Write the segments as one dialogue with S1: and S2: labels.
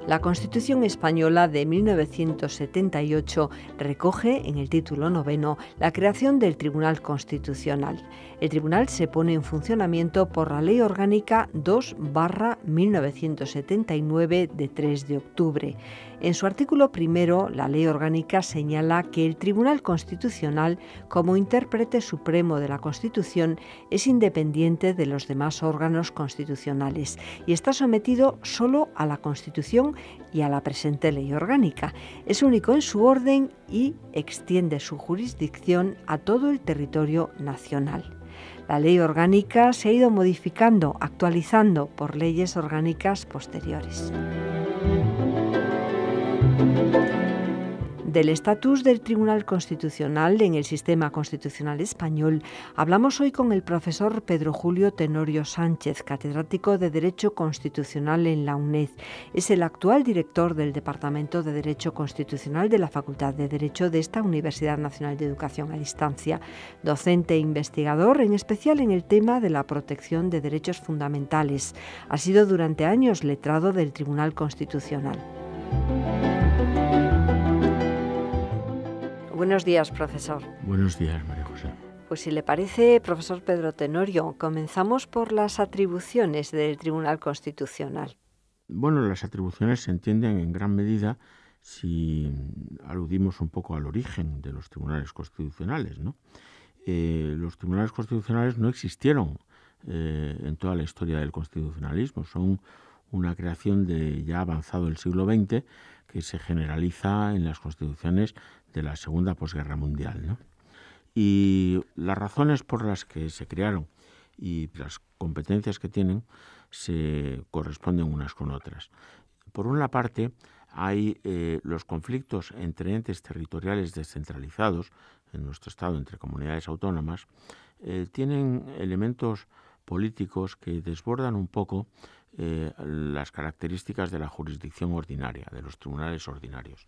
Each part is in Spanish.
S1: La Constitución española de 1978 recoge en el título 9 la creación del Tribunal Constitucional. El tribunal se pone en funcionamiento por la Ley Orgánica 2/1979 de 3 de octubre. En su artículo primero, la Ley Orgánica señala que el Tribunal Constitucional, como intérprete supremo de la Constitución, es independiente de los demás órganos constitucionales y está sometido solo a la Constitución y a la presente Ley Orgánica. Es único en su orden y extiende su jurisdicción a todo el territorio nacional. La Ley Orgánica se ha ido modificando, actualizando por leyes orgánicas posteriores. Del estatus del Tribunal Constitucional en el sistema constitucional español hablamos hoy con el profesor Pedro Julio Tenorio Sánchez, catedrático de Derecho Constitucional en la UNED. Es el actual director del Departamento de Derecho Constitucional de la Facultad de Derecho de esta Universidad Nacional de Educación a Distancia, docente e investigador, en especial en el tema de la protección de derechos fundamentales. Ha sido durante años letrado del Tribunal Constitucional. Buenos días, profesor.
S2: Buenos días, María José.
S1: Pues si le parece, profesor Pedro Tenorio, comenzamos por las atribuciones del Tribunal Constitucional.
S2: Bueno, las atribuciones se entienden en gran medida si aludimos un poco al origen de los tribunales constitucionales, ¿no? Los tribunales constitucionales no existieron en toda la historia del constitucionalismo. Son una creación de ya avanzado el siglo XX que se generaliza en las constituciones de la Segunda Posguerra Mundial, ¿no? Y las razones por las que se crearon y las competencias que tienen se corresponden unas con otras. Por una parte, hay los conflictos entre entes territoriales descentralizados en nuestro Estado, entre comunidades autónomas, tienen elementos políticos que desbordan un poco las características de la jurisdicción ordinaria, de los tribunales ordinarios.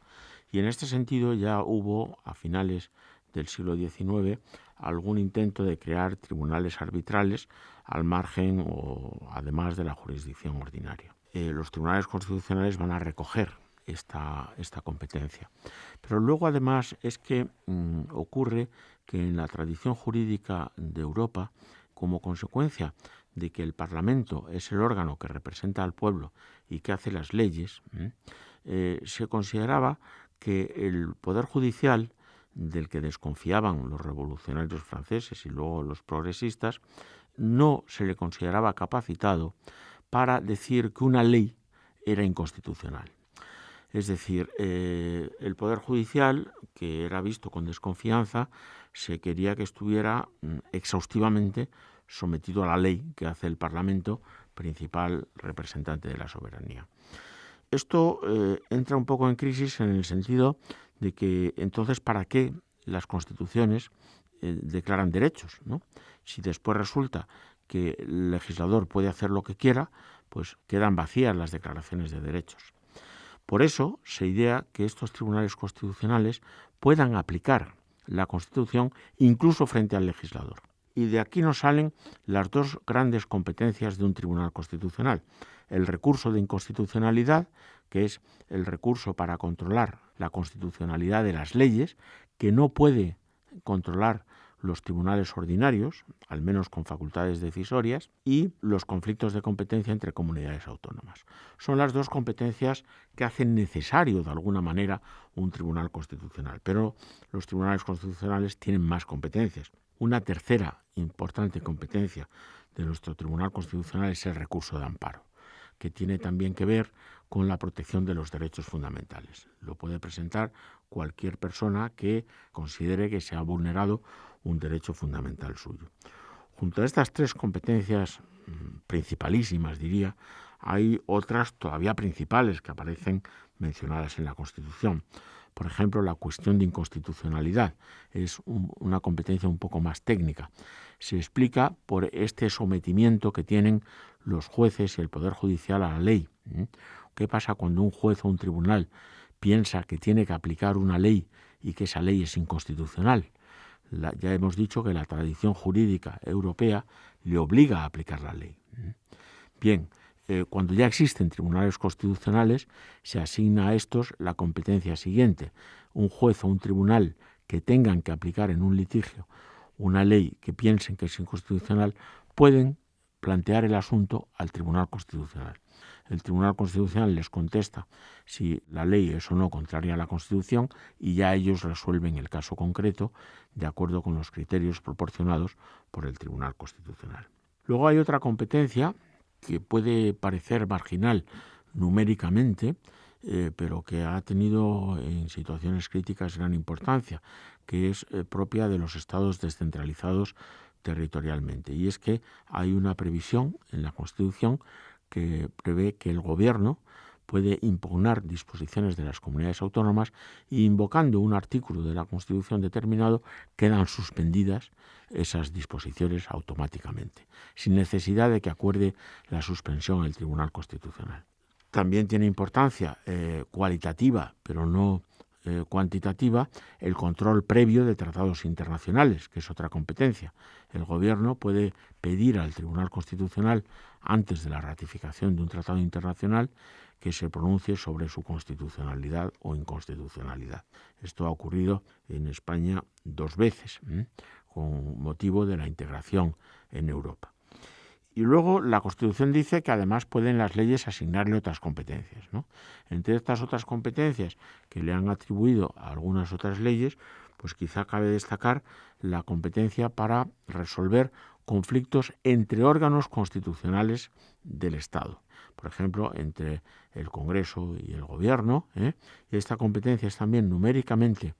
S2: Y en este sentido ya hubo, a finales del siglo XIX, algún intento de crear tribunales arbitrales al margen o además de la jurisdicción ordinaria. Los tribunales constitucionales van a recoger esta competencia. Pero luego además es que ocurre que en la tradición jurídica de Europa, como consecuencia de que el Parlamento es el órgano que representa al pueblo y que hace las leyes, se consideraba que el Poder Judicial, del que desconfiaban los revolucionarios franceses y luego los progresistas, no se le consideraba capacitado para decir que una ley era inconstitucional. Es decir, el Poder Judicial, que era visto con desconfianza, se quería que estuviera exhaustivamente sometido a la ley que hace el Parlamento, principal representante de la soberanía. Esto entra un poco en crisis en el sentido de que entonces ¿para qué las constituciones declaran derechos, ¿no? Si después resulta que el legislador puede hacer lo que quiera, pues quedan vacías las declaraciones de derechos. Por eso se idea que estos tribunales constitucionales puedan aplicar la Constitución incluso frente al legislador. Y de aquí nos salen las dos grandes competencias de un tribunal constitucional. El recurso de inconstitucionalidad, que es el recurso para controlar la constitucionalidad de las leyes, que no puede controlar los tribunales ordinarios, al menos con facultades decisorias, y los conflictos de competencia entre comunidades autónomas. Son las dos competencias que hacen necesario, de alguna manera, un tribunal constitucional. Pero los tribunales constitucionales tienen más competencias. Una tercera importante competencia de nuestro Tribunal Constitucional es el recurso de amparo, que tiene también que ver con la protección de los derechos fundamentales. Lo puede presentar cualquier persona que considere que se ha vulnerado un derecho fundamental suyo. Junto a estas tres competencias principalísimas, diría, hay otras todavía principales que aparecen mencionadas en la Constitución. Por ejemplo, la cuestión de inconstitucionalidad es una competencia un poco más técnica. Se explica por este sometimiento que tienen los jueces y el Poder Judicial a la ley. ¿Qué pasa cuando un juez o un tribunal piensa que tiene que aplicar una ley y que esa ley es inconstitucional? Ya hemos dicho que la tradición jurídica europea le obliga a aplicar la ley. Bien, cuando ya existen tribunales constitucionales, se asigna a estos la competencia siguiente. Un juez o un tribunal que tengan que aplicar en un litigio una ley que piensen que es inconstitucional, pueden plantear el asunto al Tribunal Constitucional. El Tribunal Constitucional les contesta si la ley es o no contraria a la Constitución y ya ellos resuelven el caso concreto de acuerdo con los criterios proporcionados por el Tribunal Constitucional. Luego hay otra competencia que puede parecer marginal numéricamente, pero que ha tenido en situaciones críticas gran importancia, que es propia de los estados descentralizados territorialmente. Y es que hay una previsión en la Constitución que prevé que el gobierno puede impugnar disposiciones de las comunidades autónomas y, invocando un artículo de la Constitución determinado, quedan suspendidas esas disposiciones automáticamente, sin necesidad de que acuerde la suspensión el Tribunal Constitucional. También tiene importancia cualitativa, pero no cuantitativa, el control previo de tratados internacionales, que es otra competencia. El gobierno puede pedir al Tribunal Constitucional, antes de la ratificación de un tratado internacional, que se pronuncie sobre su constitucionalidad o inconstitucionalidad. Esto ha ocurrido en España 2 veces, con motivo de la integración en Europa. Y luego la Constitución dice que además pueden las leyes asignarle otras competencias, ¿no? Entre estas otras competencias que le han atribuido a algunas otras leyes, pues quizá cabe destacar la competencia para resolver conflictos entre órganos constitucionales del Estado. Por ejemplo, entre el Congreso y el Gobierno. Y esta competencia es también numéricamente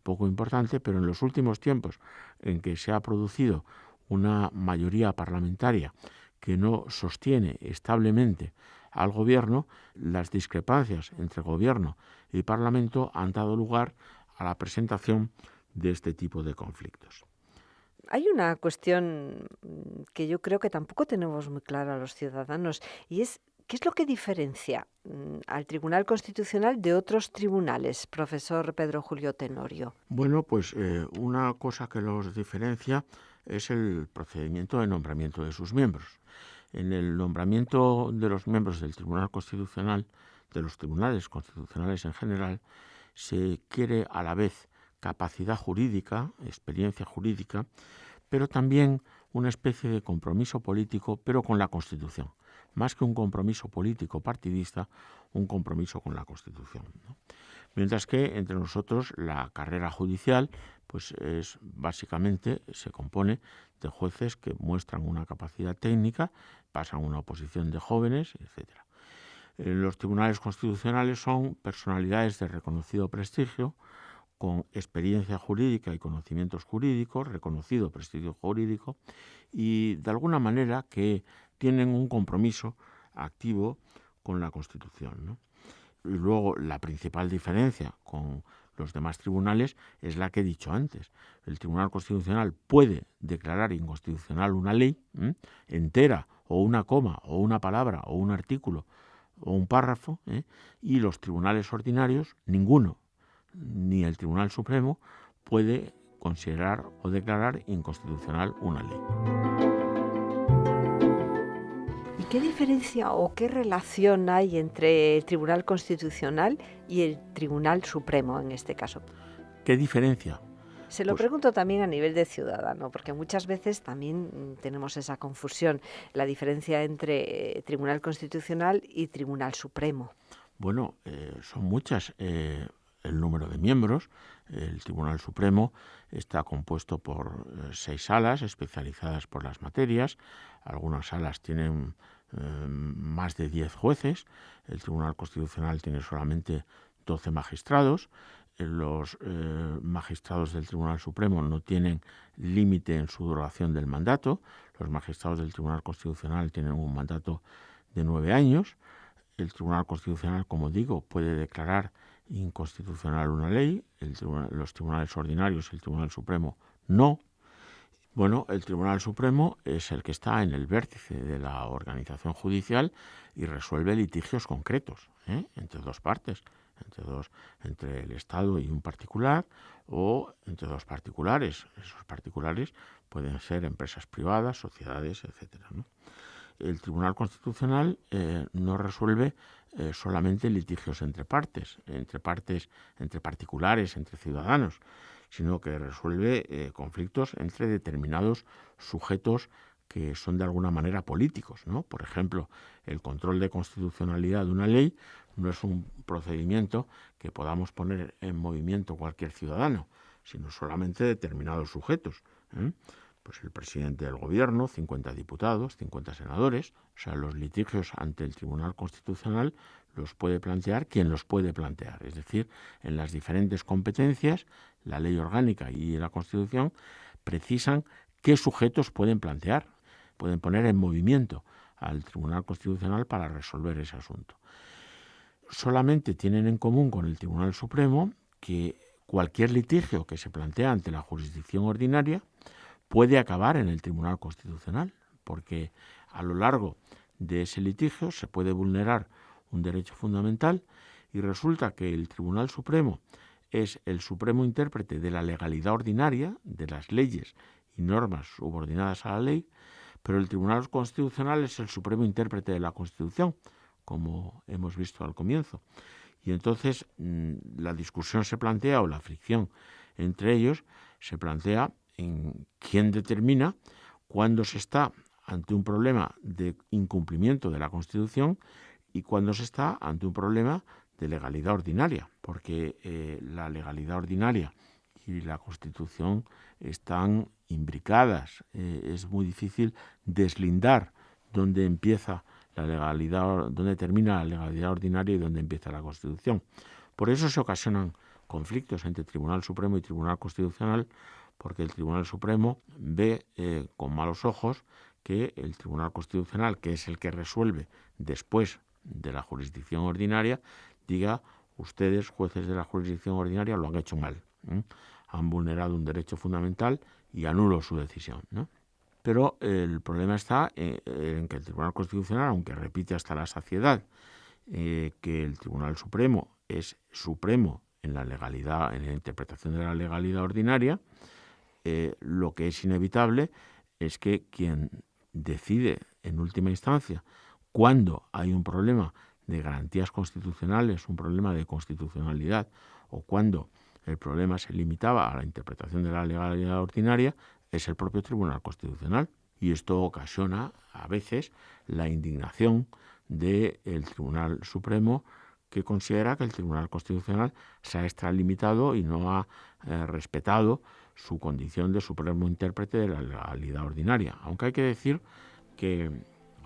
S2: poco importante, pero en los últimos tiempos en que se ha producido una mayoría parlamentaria que no sostiene establemente al gobierno, las discrepancias entre gobierno y parlamento han dado lugar a la presentación de este tipo de conflictos.
S1: Hay una cuestión que yo creo que tampoco tenemos muy clara los ciudadanos, y es ¿qué es lo que diferencia al Tribunal Constitucional de otros tribunales, profesor Pedro Julio Tenorio?
S2: Bueno, pues una cosa que los diferencia es el procedimiento de nombramiento de sus miembros. En el nombramiento de los miembros del Tribunal Constitucional, de los tribunales constitucionales en general, se quiere a la vez capacidad jurídica, experiencia jurídica, pero también una especie de compromiso político, pero con la Constitución. Más que un compromiso político partidista, un compromiso con la Constitución, ¿no? Mientras que entre nosotros la carrera judicial pues es básicamente se compone de jueces que muestran una capacidad técnica, pasan una oposición de jóvenes, etc. Los tribunales constitucionales son personalidades de reconocido prestigio, con experiencia jurídica y conocimientos jurídicos, reconocido prestigio jurídico, y de alguna manera que tienen un compromiso activo con la Constitución, ¿no? Y luego la principal diferencia con los demás tribunales es la que he dicho antes. El Tribunal Constitucional puede declarar inconstitucional una ley entera, o una coma, o una palabra, o un artículo, o un párrafo, y los tribunales ordinarios, ninguno, ni el Tribunal Supremo, puede considerar o declarar inconstitucional una ley.
S1: ¿Qué diferencia o qué relación hay entre el Tribunal Constitucional y el Tribunal Supremo en este caso?
S2: ¿Qué diferencia?
S1: Se lo pregunto también a nivel de ciudadano, porque muchas veces también tenemos esa confusión, la diferencia entre Tribunal Constitucional y Tribunal Supremo.
S2: Bueno, son muchas. El número de miembros. El Tribunal Supremo está compuesto por 6 salas especializadas por las materias. Algunas salas tienen más de 10 jueces. El Tribunal Constitucional tiene solamente 12 magistrados. Los magistrados del Tribunal Supremo no tienen límite en su duración del mandato. Los magistrados del Tribunal Constitucional tienen un mandato de 9 años. El Tribunal Constitucional, como digo, puede declarar inconstitucional una ley. Los tribunales ordinarios, el Tribunal Supremo, no. Bueno, el Tribunal Supremo es el que está en el vértice de la organización judicial y resuelve litigios concretos, entre 2 partes, entre el Estado y un particular, o entre 2 particulares. Esos particulares pueden ser empresas privadas, sociedades, etcétera, ¿no? el Tribunal Constitucional no resuelve solamente litigios entre particulares, entre ciudadanos, sino que resuelve conflictos entre determinados sujetos que son de alguna manera políticos, ¿no? Por ejemplo, el control de constitucionalidad de una ley no es un procedimiento que podamos poner en movimiento cualquier ciudadano, sino solamente determinados sujetos, ¿eh? Pues el presidente del gobierno, 50 diputados, 50 senadores. O sea, los litigios ante el Tribunal Constitucional los puede plantear quien los puede plantear. Es decir, en las diferentes competencias, la ley orgánica y la Constitución precisan qué sujetos pueden plantear, pueden poner en movimiento al Tribunal Constitucional para resolver ese asunto. Solamente tienen en común con el Tribunal Supremo que cualquier litigio que se plantea ante la jurisdicción ordinaria puede acabar en el Tribunal Constitucional, porque a lo largo de ese litigio se puede vulnerar un derecho fundamental y resulta que el Tribunal Supremo es el supremo intérprete de la legalidad ordinaria, de las leyes y normas subordinadas a la ley, pero el Tribunal Constitucional es el supremo intérprete de la Constitución, como hemos visto al comienzo. Y entonces la discusión se plantea, o la fricción entre ellos, se plantea en quién determina cuándo se está ante un problema de incumplimiento de la Constitución y cuándo se está ante un problema de legalidad ordinaria, porque la legalidad ordinaria y la Constitución están imbricadas. Es muy difícil deslindar dónde empieza la legalidad, dónde termina la legalidad ordinaria y dónde empieza la Constitución. Por eso se ocasionan conflictos entre Tribunal Supremo y Tribunal Constitucional, porque el Tribunal Supremo ve con malos ojos que el Tribunal Constitucional, que es el que resuelve después de la jurisdicción ordinaria, diga: ustedes, jueces de la jurisdicción ordinaria, lo han hecho mal, han vulnerado un derecho fundamental y anulo su decisión, ¿no? Pero el problema está en que el Tribunal Constitucional, aunque repite hasta la saciedad que el Tribunal Supremo es supremo en la legalidad, en la interpretación de la legalidad ordinaria, lo que es inevitable es que quien decide en última instancia cuando hay un problema de garantías constitucionales, un problema de constitucionalidad, o cuando el problema se limitaba a la interpretación de la legalidad ordinaria, es el propio Tribunal Constitucional. Y esto ocasiona a veces la indignación del Tribunal Supremo, que considera que el Tribunal Constitucional se ha extralimitado y no ha respetado su condición de supremo intérprete de la legalidad ordinaria. Aunque hay que decir que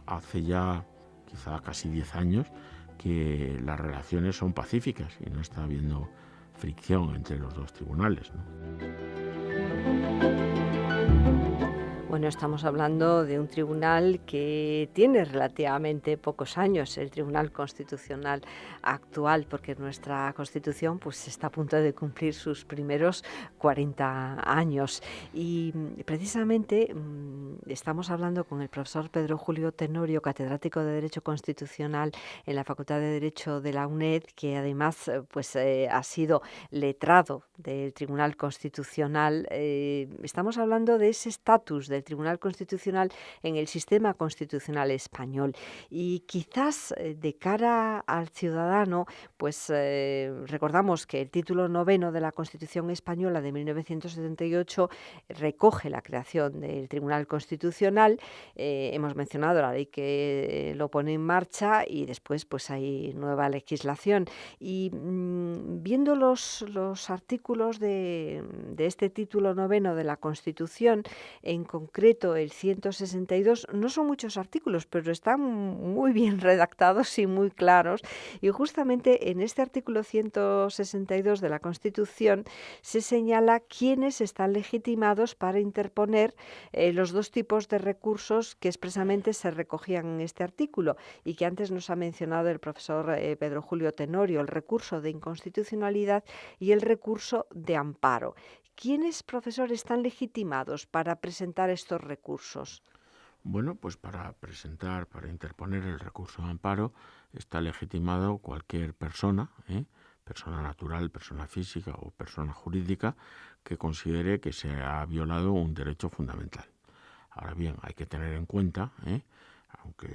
S2: hace ya quizá casi 10 años que las relaciones son pacíficas y no está habiendo fricción entre los dos tribunales, ¿no?
S1: Bueno, estamos hablando de un tribunal que tiene relativamente pocos años, el Tribunal Constitucional actual, porque nuestra Constitución pues está a punto de cumplir sus primeros 40 años. Y precisamente estamos hablando con el profesor Pedro Julio Tenorio, catedrático de Derecho Constitucional en la Facultad de Derecho de la UNED, que además ha sido letrado del Tribunal Constitucional. Estamos hablando de ese estatus del Tribunal Constitucional en el sistema constitucional español, y quizás de cara al ciudadano, pues recordamos que el título 9 de la Constitución española de 1978 recoge la creación del Tribunal Constitucional. Hemos mencionado la ley que lo pone en marcha y después pues hay nueva legislación, y viendo los artículos de este título 9 de la Constitución, en concreto el 162, no son muchos artículos, pero están muy bien redactados y muy claros, y justamente en este artículo 162 de la Constitución se señala quiénes están legitimados para interponer los dos tipos de recursos que expresamente se recogían en este artículo y que antes nos ha mencionado el profesor Pedro Julio Tenorio: el recurso de inconstitucionalidad y el recurso de amparo. ¿Quiénes, profesor, están legitimados para presentar estos recursos?
S2: Bueno, pues para interponer el recurso de amparo está legitimado cualquier persona, persona natural, persona física o persona jurídica, que considere que se ha violado un derecho fundamental. Ahora bien, hay que tener en cuenta aunque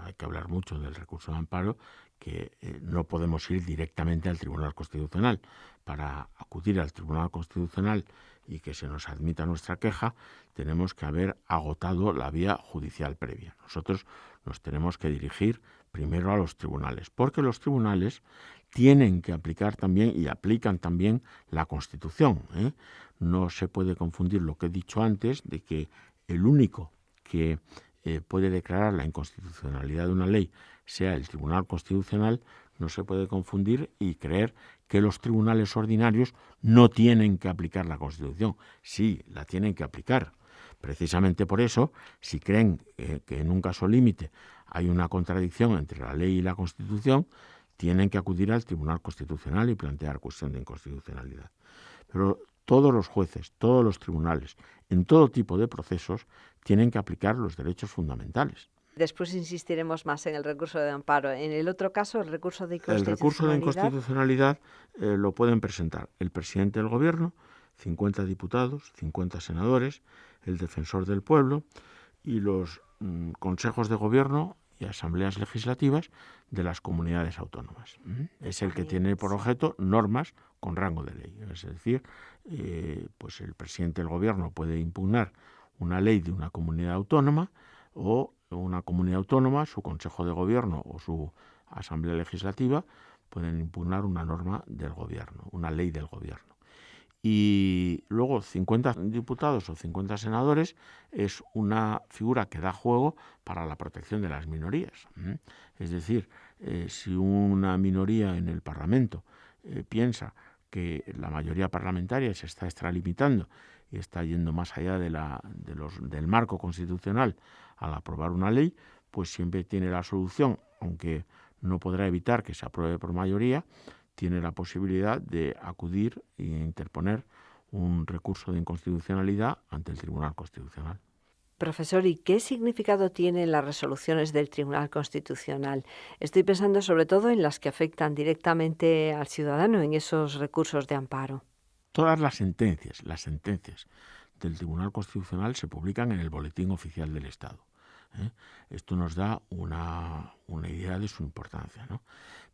S2: hay que hablar mucho del recurso de amparo, que no podemos ir directamente al Tribunal Constitucional. Para acudir al Tribunal Constitucional y que se nos admita nuestra queja, tenemos que haber agotado la vía judicial previa. Nosotros nos tenemos que dirigir primero a los tribunales, porque los tribunales tienen que aplicar también y aplican también la Constitución. No se puede confundir lo que he dicho antes, de que el único que puede declarar la inconstitucionalidad de una ley sea el Tribunal Constitucional. No se puede confundir y creer que los tribunales ordinarios no tienen que aplicar la Constitución. Sí, la tienen que aplicar. Precisamente por eso, si creen que en un caso límite hay una contradicción entre la ley y la Constitución, tienen que acudir al Tribunal Constitucional y plantear cuestión de inconstitucionalidad. Pero todos los jueces, todos los tribunales, en todo tipo de procesos, tienen que aplicar los derechos fundamentales.
S1: Después insistiremos más en el recurso de amparo. En el otro caso, el recurso de inconstitucionalidad.
S2: El recurso de inconstitucionalidad lo pueden presentar el presidente del Gobierno, 50 diputados, 50 senadores, el defensor del pueblo y los consejos de gobierno y asambleas legislativas de las comunidades autónomas. Es el que tiene por objeto normas con rango de ley. Es decir, pues el presidente del Gobierno puede impugnar una ley de una comunidad autónoma, o una comunidad autónoma, su consejo de gobierno o su asamblea legislativa pueden impugnar una norma del gobierno, una ley del gobierno. Y luego 50 diputados o 50 senadores es una figura que da juego para la protección de las minorías. Es decir, si una minoría en el Parlamento piensa que la mayoría parlamentaria se está extralimitando y está yendo más allá del marco constitucional al aprobar una ley, pues siempre tiene la solución, aunque no podrá evitar que se apruebe por mayoría, tiene la posibilidad de acudir e interponer un recurso de inconstitucionalidad ante el Tribunal Constitucional.
S1: Profesor, ¿y qué significado tienen las resoluciones del Tribunal Constitucional? Estoy pensando sobre todo en las que afectan directamente al ciudadano, en esos recursos de amparo.
S2: Todas las sentencias del Tribunal Constitucional se publican en el Boletín Oficial del Estado. Esto nos da una idea de su importancia, ¿no?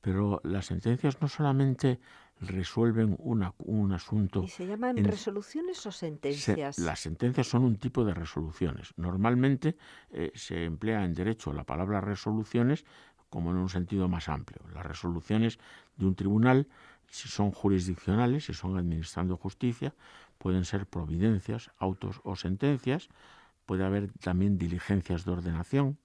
S2: Pero las sentencias no solamente resuelven un asunto...
S1: ¿Y se llaman resoluciones o sentencias?
S2: Las sentencias son un tipo de resoluciones. Normalmente se emplea en derecho la palabra resoluciones como en un sentido más amplio. Las resoluciones de un tribunal, si son jurisdiccionales, si son administrando justicia, pueden ser providencias, autos o sentencias. Puede haber también diligencias de ordenación.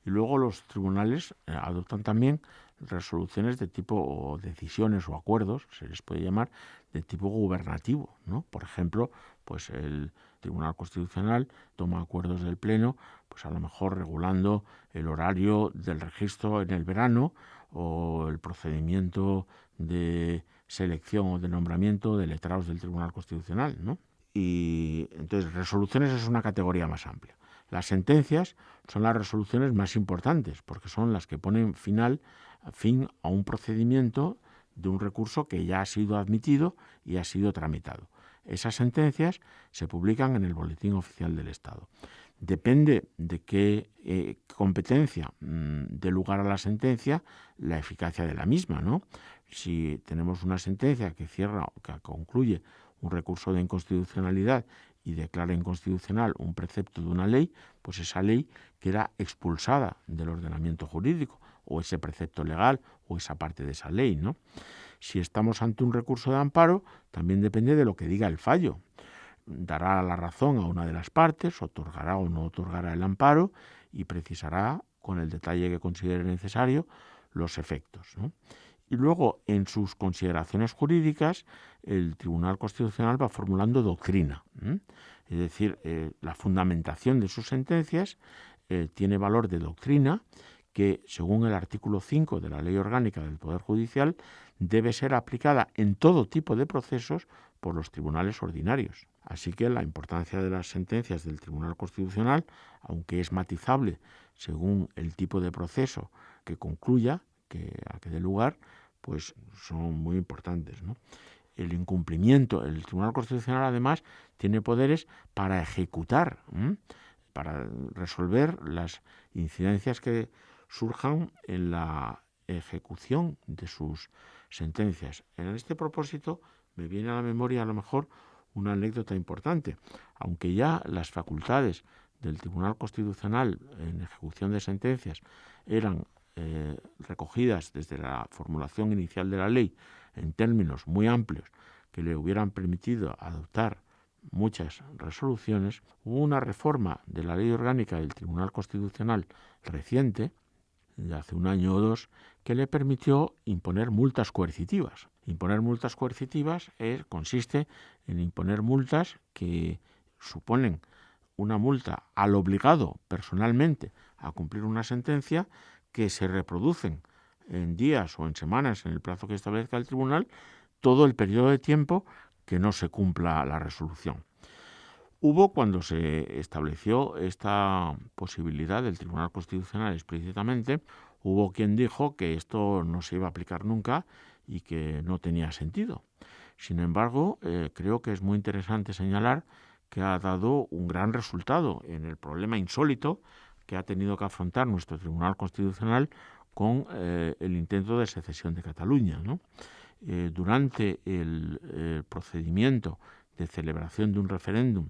S2: Y luego los tribunales adoptan también resoluciones de tipo, o decisiones o acuerdos, se les puede llamar, de tipo gubernativo, ¿no? Por ejemplo, pues el Tribunal Constitucional toma acuerdos del Pleno, pues a lo mejor regulando el horario del registro en el verano o el procedimiento de selección o de nombramiento de letrados del Tribunal Constitucional, ¿no? Y entonces resoluciones es una categoría más amplia. Las sentencias son las resoluciones más importantes porque son las que ponen fin a un procedimiento de un recurso que ya ha sido admitido y ha sido tramitado. Esas sentencias se publican en el Boletín Oficial del Estado. Depende de qué competencia dé lugar a la sentencia, la eficacia de la misma, ¿no? Si tenemos una sentencia que cierra o que concluye un recurso de inconstitucionalidad y declara inconstitucional un precepto de una ley, pues esa ley queda expulsada del ordenamiento jurídico, o ese precepto legal, o esa parte de esa ley, ¿no? Si estamos ante un recurso de amparo, también depende de lo que diga el fallo. Dará la razón a una de las partes, otorgará o no otorgará el amparo y precisará, con el detalle que considere necesario, los efectos, ¿no? Y luego, en sus consideraciones jurídicas, el Tribunal Constitucional va formulando doctrina. Es decir, la fundamentación de sus sentencias tiene valor de doctrina que, según el artículo 5 de la Ley Orgánica del Poder Judicial, debe ser aplicada en todo tipo de procesos por los tribunales ordinarios. Así que la importancia de las sentencias del Tribunal Constitucional, aunque es matizable según el tipo de proceso que concluya, a que dé lugar, pues son muy importantes, ¿no? El incumplimiento, el Tribunal Constitucional además tiene poderes para ejecutar para resolver las incidencias que surjan en la ejecución de sus sentencias. En este propósito me viene a la memoria a lo mejor una anécdota importante. Aunque ya las facultades del Tribunal Constitucional en ejecución de sentencias eran recogidas desde la formulación inicial de la ley en términos muy amplios que le hubieran permitido adoptar muchas resoluciones, hubo una reforma de la Ley Orgánica del Tribunal Constitucional reciente, de hace un año o dos, que le permitió imponer multas coercitivas. Imponer multas coercitivas consiste en imponer multas que suponen una multa al obligado personalmente a cumplir una sentencia, que se reproducen en días o en semanas, en el plazo que establezca el tribunal, todo el periodo de tiempo que no se cumpla la resolución. Hubo, cuando se estableció esta posibilidad del Tribunal Constitucional explícitamente, hubo quien dijo que esto no se iba a aplicar nunca y que no tenía sentido. Sin embargo, creo que es muy interesante señalar que ha dado un gran resultado en el problema insólito que ha tenido que afrontar nuestro Tribunal Constitucional con el intento de secesión de Cataluña, ¿no? Durante el procedimiento de celebración de un referéndum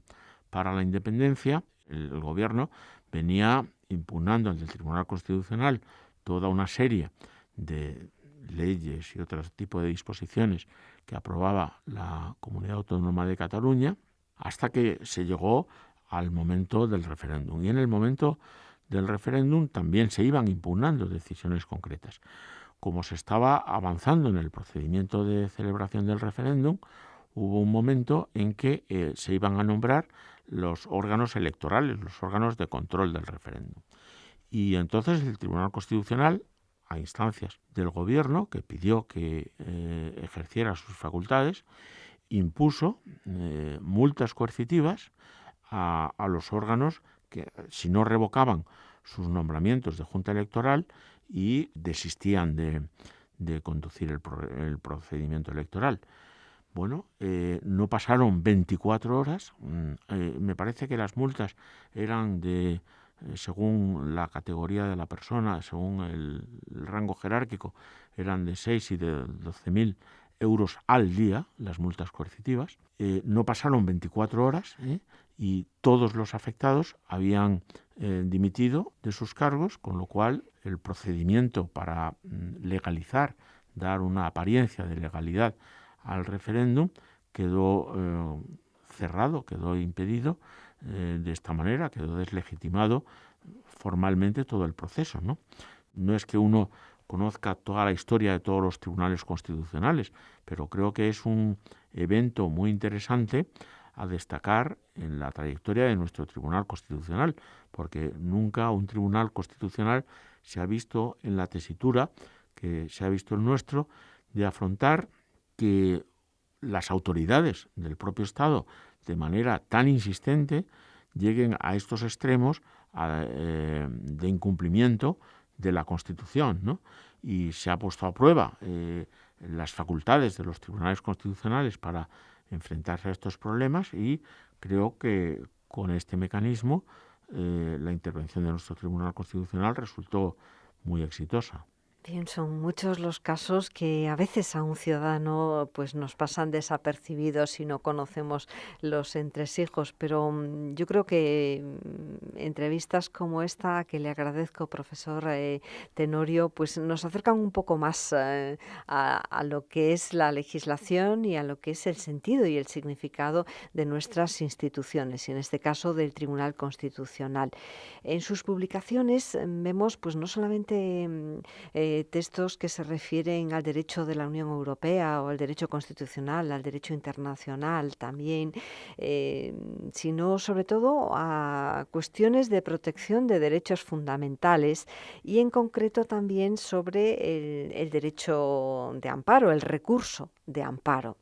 S2: para la independencia, el gobierno venía impugnando ante el Tribunal Constitucional toda una serie de leyes y otro tipo de disposiciones que aprobaba la Comunidad Autónoma de Cataluña, hasta que se llegó al momento del referéndum. Y en el momento del referéndum también se iban impugnando decisiones concretas. Como se estaba avanzando en el procedimiento de celebración del referéndum, hubo un momento en que se iban a nombrar los órganos electorales, los órganos de control del referéndum. Y entonces el Tribunal Constitucional, a instancias del Gobierno, que pidió que ejerciera sus facultades, impuso multas coercitivas a los órganos que, si no revocaban sus nombramientos de Junta Electoral y desistían de conducir el procedimiento electoral. Bueno, no pasaron 24 horas. Me parece que las multas eran según la categoría de la persona, según el rango jerárquico, eran de 6 y de 12.000 euros al día, las multas coercitivas. No pasaron 24 horas y todos los afectados habían dimitido de sus cargos, con lo cual el procedimiento para legalizar, dar una apariencia de legalidad al referéndum quedó cerrado, quedó impedido. De esta manera quedó deslegitimado formalmente todo el proceso, ¿no? No es que uno conozca toda la historia de todos los tribunales constitucionales, pero creo que es un evento muy interesante a destacar en la trayectoria de nuestro Tribunal Constitucional, porque nunca un Tribunal Constitucional se ha visto en la tesitura que se ha visto el nuestro, de afrontar que las autoridades del propio Estado, de manera tan insistente, lleguen a estos extremos de incumplimiento de la Constitución, ¿no? Y se ha puesto a prueba las facultades de los tribunales constitucionales para enfrentarse a estos problemas, y creo que con este mecanismo la intervención de nuestro Tribunal Constitucional resultó muy exitosa.
S1: Bien, son muchos los casos que a veces a un ciudadano pues nos pasan desapercibidos si no conocemos los entresijos, pero yo creo que entrevistas como esta, que le agradezco, profesor Tenorio, pues nos acercan un poco más a lo que es la legislación y a lo que es el sentido y el significado de nuestras instituciones, y en este caso del Tribunal Constitucional. En sus publicaciones vemos pues no solamente textos que se refieren al derecho de la Unión Europea o al derecho constitucional, al derecho internacional también, sino sobre todo a cuestiones de protección de derechos fundamentales, y en concreto también sobre el derecho de amparo, el recurso de amparo.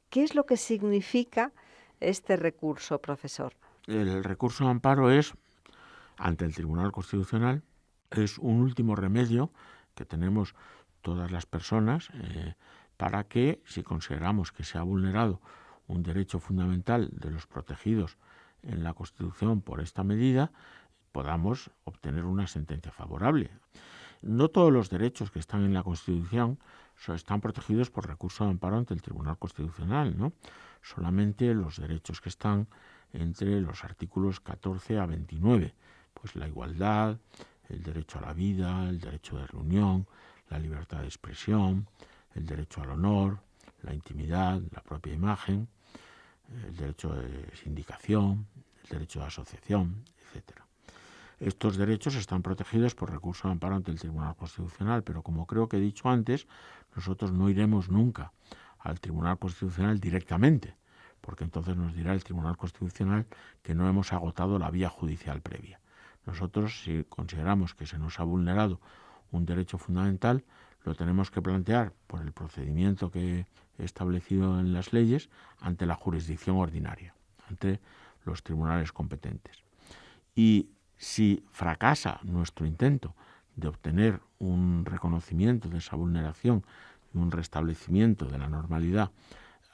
S1: ¿Qué es lo que significa este recurso, profesor?
S2: El recurso de amparo es, ante el Tribunal Constitucional, es un último remedio que tenemos todas las personas para que, si consideramos que se ha vulnerado un derecho fundamental de los protegidos en la Constitución por esta medida, podamos obtener una sentencia favorable. No todos los derechos que están en la Constitución están protegidos por recurso de amparo ante el Tribunal Constitucional, ¿no? Solamente los derechos que están entre los artículos 14 a 29, pues la igualdad, el derecho a la vida, el derecho de reunión, la libertad de expresión, el derecho al honor, la intimidad, la propia imagen, el derecho de sindicación, el derecho de asociación, etcétera. Estos derechos están protegidos por recurso de amparo ante el Tribunal Constitucional, pero como creo que he dicho antes, nosotros no iremos nunca al Tribunal Constitucional directamente, porque entonces nos dirá el Tribunal Constitucional que no hemos agotado la vía judicial previa. Nosotros, si consideramos que se nos ha vulnerado un derecho fundamental, lo tenemos que plantear por el procedimiento que he establecido en las leyes ante la jurisdicción ordinaria, ante los tribunales competentes. Y si fracasa nuestro intento de obtener un reconocimiento de esa vulneración y un restablecimiento de la normalidad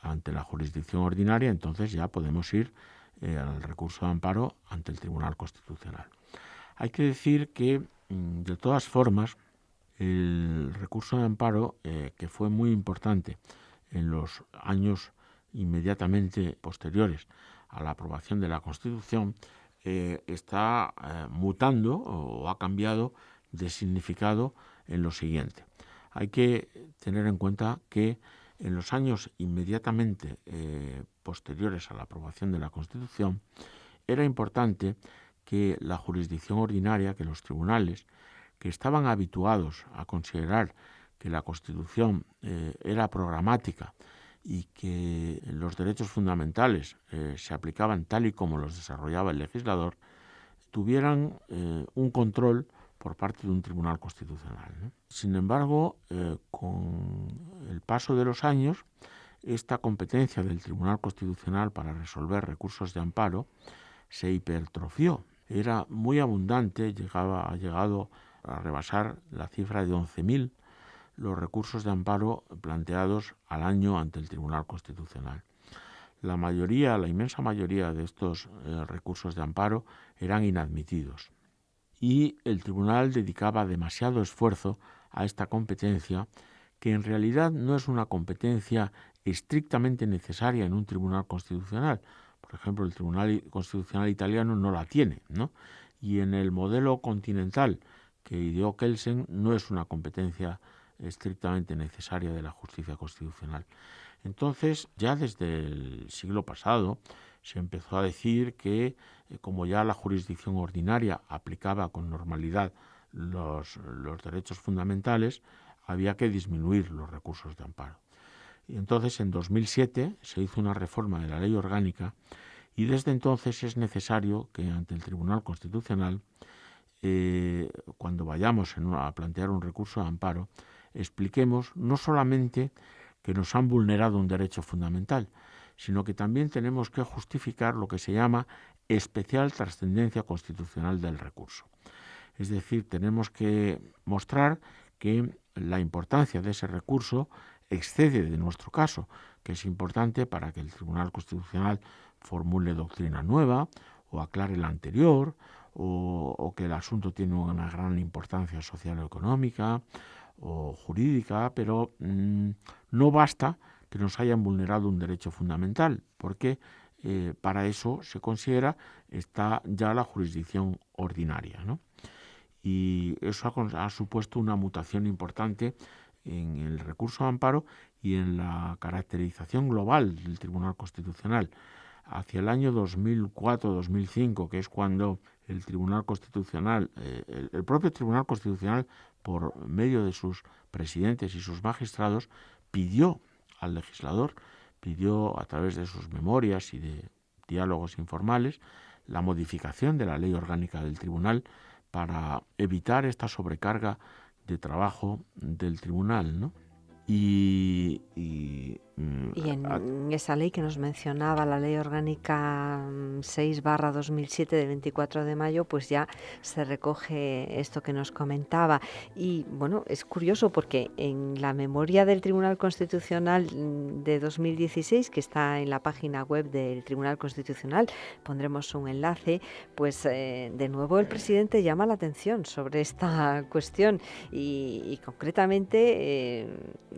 S2: ante la jurisdicción ordinaria, entonces ya podemos ir al recurso de amparo ante el Tribunal Constitucional. Hay que decir que, de todas formas, el recurso de amparo, que fue muy importante en los años inmediatamente posteriores a la aprobación de la Constitución, está mutando o ha cambiado de significado en lo siguiente. Hay que tener en cuenta que en los años inmediatamente posteriores a la aprobación de la Constitución era importante que la jurisdicción ordinaria, que los tribunales, que estaban habituados a considerar que la Constitución era programática y que los derechos fundamentales se aplicaban tal y como los desarrollaba el legislador, tuvieran un control por parte de un tribunal constitucional, ¿no? Sin embargo, con el paso de los años, esta competencia del Tribunal Constitucional para resolver recursos de amparo se hipertrofió. Era muy abundante, ha llegado a rebasar la cifra de 11.000 los recursos de amparo planteados al año ante el Tribunal Constitucional. La inmensa mayoría de estos recursos de amparo eran inadmitidos y el tribunal dedicaba demasiado esfuerzo a esta competencia, que en realidad no es una competencia estrictamente necesaria en un tribunal constitucional. Por ejemplo, el Tribunal Constitucional italiano no la tiene, ¿no? Y en el modelo continental que ideó Kelsen no es una competencia estrictamente necesaria de la justicia constitucional. Entonces, ya desde el siglo pasado se empezó a decir que, como ya la jurisdicción ordinaria aplicaba con normalidad los derechos fundamentales, había que disminuir los recursos de amparo. Y entonces, en 2007, se hizo una reforma de la ley orgánica y desde entonces es necesario que ante el Tribunal Constitucional, cuando vayamos a plantear un recurso de amparo, expliquemos no solamente que nos han vulnerado un derecho fundamental, sino que también tenemos que justificar lo que se llama especial trascendencia constitucional del recurso. Es decir, tenemos que mostrar que la importancia de ese recurso excede de nuestro caso, que es importante para que el Tribunal Constitucional formule doctrina nueva o aclare la anterior, o que el asunto tiene una gran importancia social o económica o jurídica, pero no basta que nos hayan vulnerado un derecho fundamental, porque para eso se considera está ya la jurisdicción ordinaria, ¿no? Y eso ha supuesto una mutación importante en el recurso de amparo y en la caracterización global del Tribunal Constitucional. Hacia el año 2004-2005, que es cuando el Tribunal Constitucional, el propio Tribunal Constitucional, por medio de sus presidentes y sus magistrados, pidió al legislador, pidió a través de sus memorias y de diálogos informales, la modificación de la ley orgánica del tribunal para evitar esta sobrecarga de trabajo del tribunal, ¿no? Y
S1: Y en esa ley que nos mencionaba, la Ley Orgánica 6/2007 de 24 de mayo, pues ya se recoge esto que nos comentaba. Y bueno, es curioso porque en la memoria del Tribunal Constitucional de 2016, que está en la página web del Tribunal Constitucional, pondremos un enlace, pues de nuevo el presidente llama la atención sobre esta cuestión y concretamente,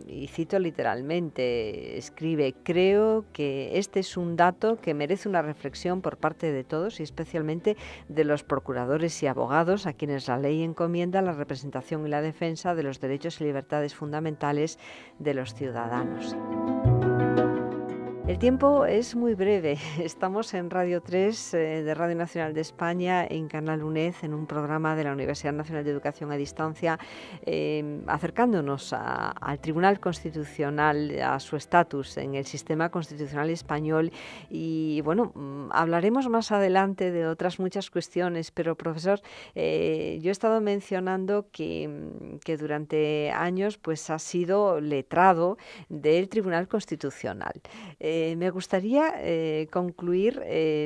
S1: y cito literalmente, escribe: creo que este es un dato que merece una reflexión por parte de todos y especialmente de los procuradores y abogados a quienes la ley encomienda la representación y la defensa de los derechos y libertades fundamentales de los ciudadanos. El tiempo es muy breve. Estamos en Radio 3 de Radio Nacional de España, en Canal UNED, en un programa de la Universidad Nacional de Educación a Distancia, acercándonos al Tribunal Constitucional, a su estatus en el sistema constitucional español. Y bueno, hablaremos más adelante de otras muchas cuestiones, pero profesor, yo he estado mencionando que durante años pues ha sido letrado del Tribunal Constitucional. Me gustaría concluir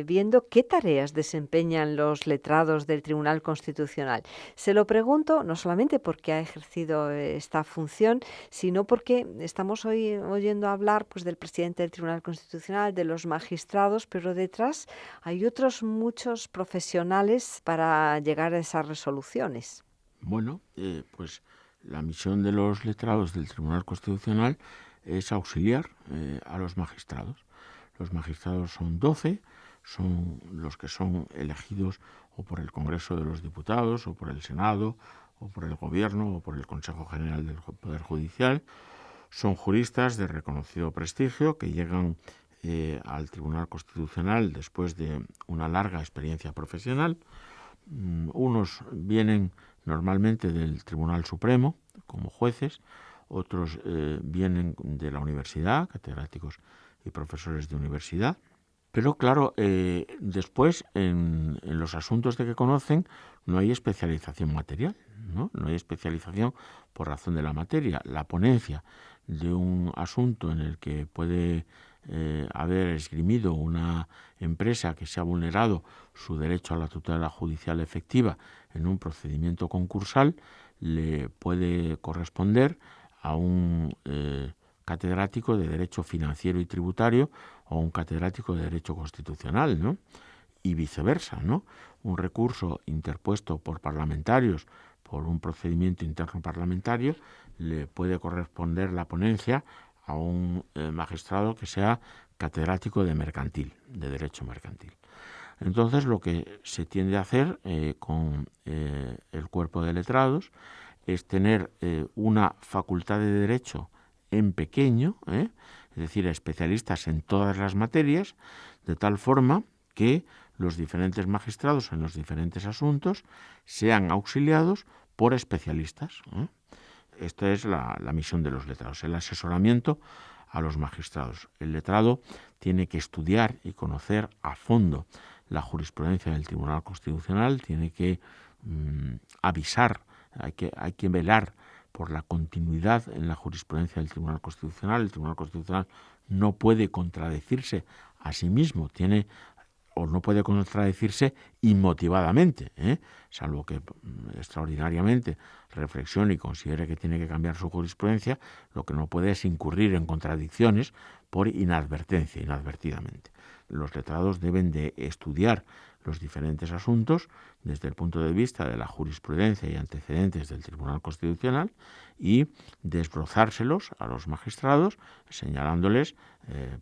S1: viendo qué tareas desempeñan los letrados del Tribunal Constitucional. Se lo pregunto no solamente porque ha ejercido esta función, sino porque estamos hoy oyendo hablar pues del presidente del Tribunal Constitucional, de los magistrados, pero detrás hay otros muchos profesionales para llegar a esas resoluciones.
S2: Bueno, pues la misión de los letrados del Tribunal Constitucional es auxiliar a los magistrados. Los magistrados son 12, son los que son elegidos o por el Congreso de los Diputados, o por el Senado, o por el Gobierno, o por el Consejo General del Poder Judicial. Son juristas de reconocido prestigio que llegan al Tribunal Constitucional después de una larga experiencia profesional. Unos vienen normalmente del Tribunal Supremo como jueces, otros vienen de la universidad, catedráticos y profesores de universidad. Pero claro, después en los asuntos de que conocen no hay especialización material, ¿no? No hay especialización por razón de la materia. La ponencia de un asunto en el que puede haber esgrimido una empresa que se ha vulnerado su derecho a la tutela judicial efectiva en un procedimiento concursal le puede corresponder a un catedrático de Derecho Financiero y Tributario o un catedrático de Derecho Constitucional, ¿no? Y viceversa, ¿no? Un recurso interpuesto por parlamentarios por un procedimiento interno parlamentario le puede corresponder la ponencia a un magistrado que sea catedrático de mercantil, de Derecho Mercantil. Entonces, lo que se tiende a hacer con el cuerpo de letrados es tener una facultad de derecho en pequeño, es decir, especialistas en todas las materias, de tal forma que los diferentes magistrados en los diferentes asuntos sean auxiliados por especialistas. Esta es la misión de los letrados, el asesoramiento a los magistrados. El letrado tiene que estudiar y conocer a fondo la jurisprudencia del Tribunal Constitucional, tiene que avisar, hay que velar por la continuidad en la jurisprudencia del Tribunal Constitucional. El Tribunal Constitucional no puede contradecirse a sí mismo, no puede contradecirse inmotivadamente, salvo que extraordinariamente reflexione y considere que tiene que cambiar su jurisprudencia. Lo que no puede es incurrir en contradicciones por inadvertidamente. Los letrados deben de estudiar los diferentes asuntos desde el punto de vista de la jurisprudencia y antecedentes del Tribunal Constitucional y desbrozárselos a los magistrados, señalándoles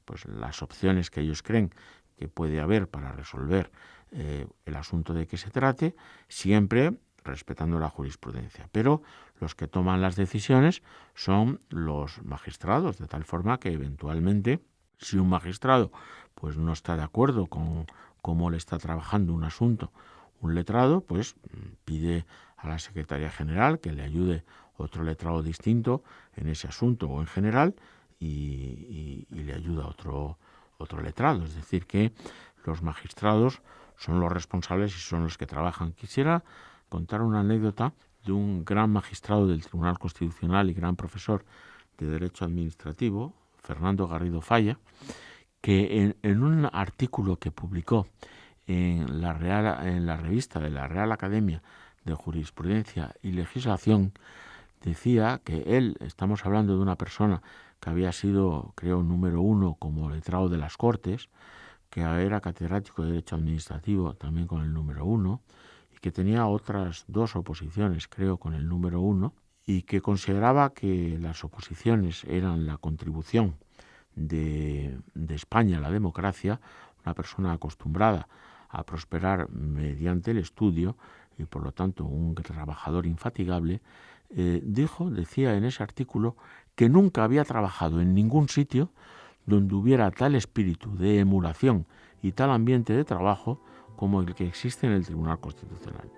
S2: pues las opciones que ellos creen que puede haber para resolver el asunto de que se trate, siempre respetando la jurisprudencia. Pero los que toman las decisiones son los magistrados, de tal forma que eventualmente, si un magistrado pues no está de acuerdo con cómo le está trabajando un asunto un letrado, pues pide a la Secretaría General que le ayude otro letrado distinto en ese asunto o en general y le ayuda otro letrado. Es decir, que los magistrados son los responsables y son los que trabajan. Quisiera contar una anécdota de un gran magistrado del Tribunal Constitucional y gran profesor de Derecho Administrativo, Fernando Garrido Falla, que en un artículo que publicó en la revista de la Real Academia de Jurisprudencia y Legislación, decía que él, estamos hablando de una persona que había sido, creo, número 1 como letrado de las Cortes, que era catedrático de Derecho Administrativo también con el número 1, y que tenía otras 2 oposiciones, creo, con el número 1, y que consideraba que las oposiciones eran la contribución de España a la democracia, una persona acostumbrada a prosperar mediante el estudio y por lo tanto un trabajador infatigable, decía en ese artículo que nunca había trabajado en ningún sitio donde hubiera tal espíritu de emulación y tal ambiente de trabajo como el que existe en el Tribunal Constitucional,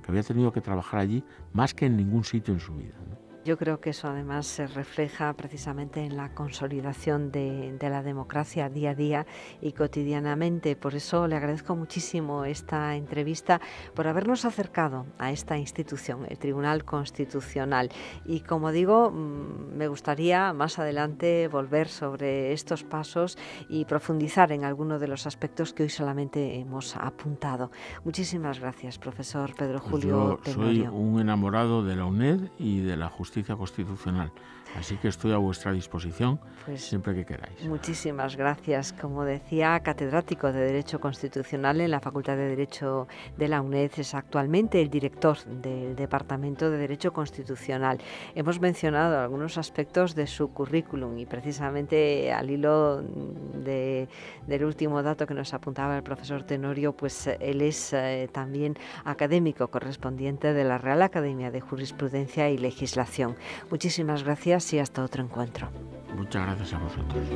S2: que había tenido que trabajar allí más que en ningún sitio en su vida, ¿no?
S1: Yo creo que eso además se refleja precisamente en la consolidación de la democracia día a día y cotidianamente. Por eso le agradezco muchísimo esta entrevista, por habernos acercado a esta institución, el Tribunal Constitucional. Y como digo, me gustaría más adelante volver sobre estos pasos y profundizar en alguno de los aspectos que hoy solamente hemos apuntado. Muchísimas gracias, profesor Pedro Julio Tenorio.
S2: Yo soy un enamorado de la UNED y de la justicia constitucional, así que estoy a vuestra disposición siempre que queráis.
S1: Muchísimas gracias. Como decía, catedrático de Derecho Constitucional en la Facultad de Derecho de la UNED, es actualmente el director del Departamento de Derecho Constitucional. Hemos mencionado algunos aspectos de su currículum y precisamente al hilo del último dato que nos apuntaba el profesor Tenorio, pues él es también académico correspondiente de la Real Academia de Jurisprudencia y Legislación. Muchísimas gracias y hasta otro encuentro.
S2: Muchas gracias a vosotros.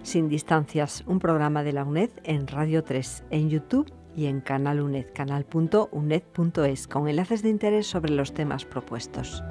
S1: Sin distancias, un programa de la UNED en Radio 3, en YouTube y en Canal UNED, canal.uned.es, con enlaces de interés sobre los temas propuestos.